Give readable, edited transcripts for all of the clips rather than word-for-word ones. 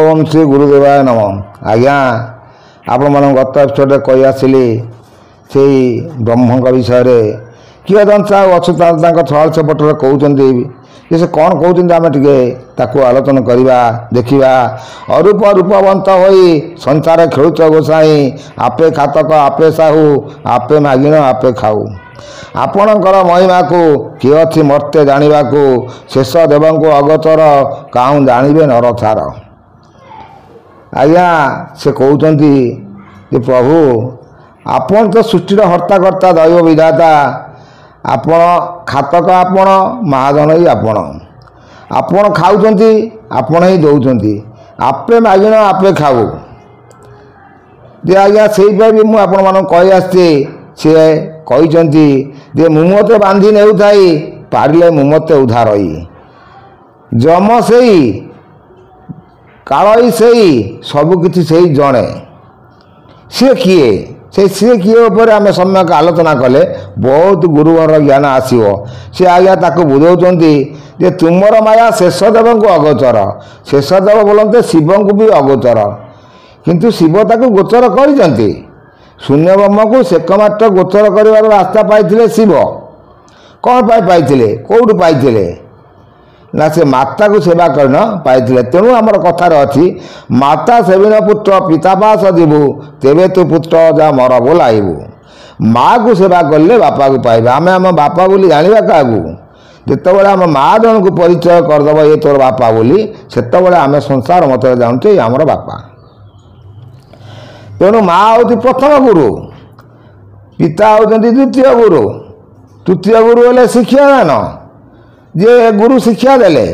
ओम श्री गुरुदेवाय नम। आज्ञा आपण मान गत एपिसोड कही आसली से ब्रह्म विषय किए दंसा अच्युतानंद छल सेपटर कहते से कौन कहते आम टे आलोचना करवा देखा। अरूप रूपवंत हो संसार खेलुच गोसाई आपे खातक आपे साहू आपे मागिन आपे खाऊ। आपणकर महिमा को किए अच्छी मर्त्य जाना शेष देव को अगोचर काहू जानवे नरछार। आज्ञा से कहते प्रभु आपण तो सृष्टिर हर्ता कर्ता दैव विधाता आपण खातक आपण महाजन ही आपण खाऊंट आपण ही दौरान आपे मागिन आपे खाऊ। जे आज्ञा से भी मुझे आपण मान कही आसती सी कही मुमते बांधि नेउ पारे मुमते उधार जम से काल से सबकि से जड़े सी किए से किए उपर आम सम्यक आलोचना कले बहुत गुरुवर ज्ञान आसो। सी आज्ञा ताक बुझाऊँ जे तुमर माया शेषदेव को अगोचर शेषदेव बोलते शिव को भी अगोचर किंतु शिव ताक गोचर कर शून्य ब्रह्म को सेकमात्र गोचर कर रास्ता पाई शिव कौन पाई कौटू पाई ना से माता को सेवा करना पाई। तेणु आमर कथार अच्छी माता सेविन पुत्र पिता पास जीवु तेरे तु पुत्र जा मर बोलाइबू। माँ को सेवा कले बापा को पाइबा। आम आम बापा बोली जाना क्या जिते आम माँ जन को परिचय करदेव ये तोर बापा बोली से आम संसार मत जानते आमर बापा। तेणु माँ हूँ प्रथम गुरु पिता होती द्वितीय गुरु तृतीय गुरु हेले शिक्षादान जे गुरु शिक्षा देले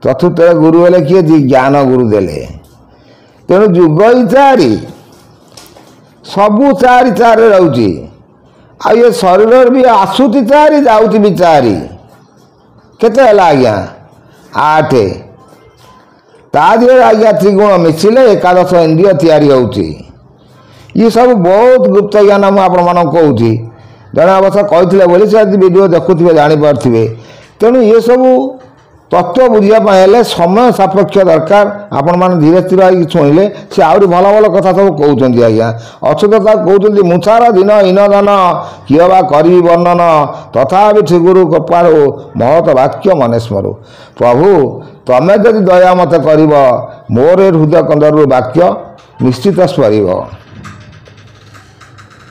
चतुर्थ गुरु हेले किए ज्ञान गुरु देले। तेणु जुग ही चारि सबू चारि चारि रोचे आ ये शरीर भी आसुति चारि जाऊँगी भी चारि केते है आज्ञा 8 तादिह आज्ञा त्रिगुण मिसिले एकादश इंद्रिय तैयारी होउची। ये सब बहुत गुप्त ज्ञान मुझे आपण कहूँ जड़े अवश्य कहते बोली से वीडियो देखुवे जापारे। तेणु ये सब तत्व बुझापे समय सापेक्ष दरकार आपण मैंने धीरे धीरे शुणिले सी आहरी भल भल कथा सब कहते। आज्ञा अच्युता कहते मुसार दिन ईनदान किए बा करी वर्णन तथा गुरु कृपाणु महत वाक्य मन स्मरु। प्रभु तमें जदि दया मत कर मोर हृदय कंदर वाक्य निश्चित स्मर।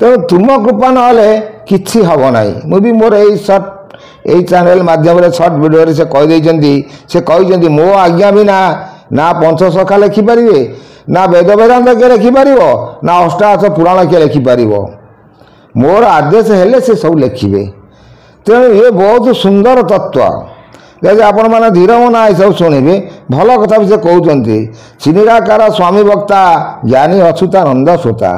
तेणु तुम कृपा ना कि हम ना मुझे मोर यही चैनल माध्यम सर्ट वीडियो से कही मो आज्ञा भी ना पंचसखा लिखिपारे ना वेद वेदांत किए लिखिपार ना अष्टादश पुराण किए लिखिपार मोर आदेश हेले से सब लिखे। तेणु ये बहुत सुंदर तत्व जैसे आपण मैंने धीर मना ये सब शुणे भल कथा भी से कहते। श्री निराकार स्वामी वक्ता ज्ञानी अच्युतानंद श्रोता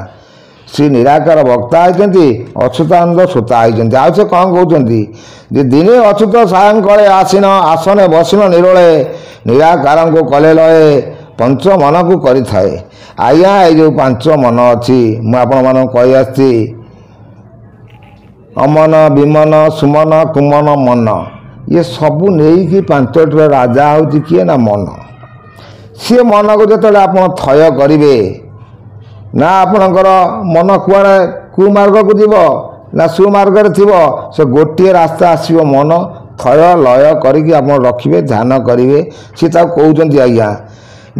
श्री निराकार वक्ता होती अच्युतानंद श्रोता होती। आ से कौन कहते दिने अच्युत सायंकाले आसीन आसने बसिन निरोले निराकार को कले लये पंच मन को करि थाए। आज्ञा ये जो पांच मन अच्छी मुझे कही आसी अमन विमन सुमन कुमन मन ये सबू नहीं पांचट राजा हूँ किए ना मन। सी मन को जो आप थय करेंगे ना आपणकर मन कुआड़े कुमार्ग को जीव ना सुमार्ग थी से गोटे रास्ता आसो मन थय लय करके आप रखिए ध्यान करेंगे सी कहते। आज्ञा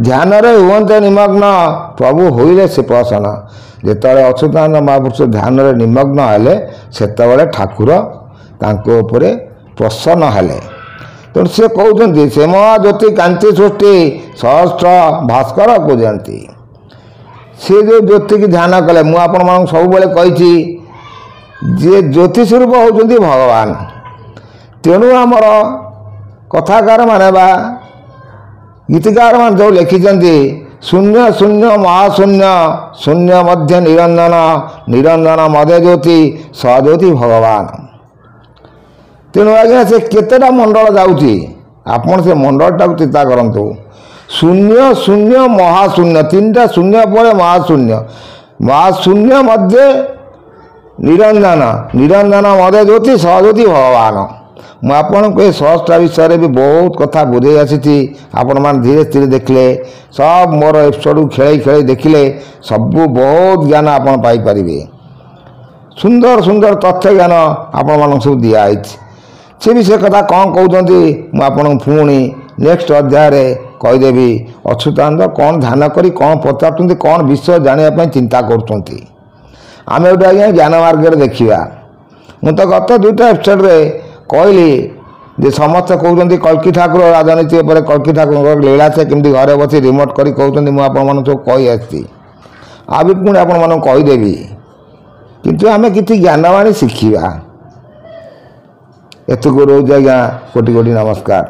ध्यान हुए निमग्न प्रभु होइले से प्रसन्न जिते अच्युतानंद महापुरुष ध्यान निमग्न हेले से ठाकुर तांको प्रसन्न हेले। तेणु सी कहते से महाज्योति कांति सृष्टि सहस्र भास्कर को जानती सी जो ज्योति की ध्यान कले मुझे सब कही जे ज्योति स्वरूप होती भगवान। तेणु आमर कथाकार माने बा गीतकार मान जो लिखिं शून्य शून्य महाशून्य शून्य मध्य निरंजन निरंजन मध्य ज्योति सज्योति भगवान। तेणु आज्ञा से केतेटा मंडल जाऊँगी आपन से मंडल टाक चिंता करंतु शून्य शून्य महाशून्य 3टा शून्य पर महाशून्य महाशून्य मध्य निरंजन निरंजन मध्य ज्योति सहज्योति भगवान ମୁଁ ଆପଣଙ୍କୁ ଏ ସହଜଟା ବିଷୟରେ ବି ବହୁତ କଥା ବୁଝେଇ ଆସିଛି। ଆପଣମାନେ ଧୀରେ ଧୀରେ ଦେଖିଲେ ସବୁ ମୋର ଏପିସୋଡ଼କୁ ଖେଳେଇ ଖେଳେଇ ଦେଖିଲେ ସବୁ ବହୁତ ଜ୍ଞାନ ଆପଣ ପାଇପାରିବେ। ସୁନ୍ଦର ସୁନ୍ଦର ତଥ୍ୟ ଜ୍ଞାନ ଆପଣମାନଙ୍କୁ ସବୁ ଦିଆହେଇଛି। ସେ ବି ସେ କଥା କ'ଣ କହୁଛନ୍ତି ମୁଁ ଆପଣଙ୍କୁ ପୁଣି ନେକ୍ସଟ ଅଧ୍ୟାୟରେ କହିଦେବି। ଅଚ୍ୟୁତାନନ୍ଦ କ'ଣ ଧ୍ୟାନ କରି କ'ଣ ପଚାରୁଛନ୍ତି, କ'ଣ ବିଷୟ ଜାଣିବା ପାଇଁ ଚିନ୍ତା କରୁଛନ୍ତି। ଆମେ ଗୋଟେ ଆଜ୍ଞା ଜ୍ଞାନ ମାର୍ଗରେ ଦେଖିବା। ମୁଁ ତ ଗତ 2ଟା ଏପିସୋଡ଼ରେ କହିଲି ଯେ ସମସ୍ତେ କହୁଛନ୍ତି କଳ୍କି ଠାକୁର ରାଜନୀତି ଉପରେ କଳ୍କି ଠାକୁରଙ୍କ ଲୀଳା ସେ କେମିତି ଘରେ ବସି ରିମୋଟ୍ କରି କହୁଛନ୍ତି। ମୁଁ ଆପଣମାନଙ୍କୁ ସବୁ କହି ଆସିଛି, ଆଉ ବି ପୁଣି ଆପଣମାନଙ୍କୁ କହିଦେବି। କିନ୍ତୁ ଆମେ କିଛି ଜ୍ଞାନବାଣୀ ଶିଖିବା। ଏତକୁ ରହୁଛି ଆଜ୍ଞା। କୋଟି କୋଟି ନମସ୍କାର।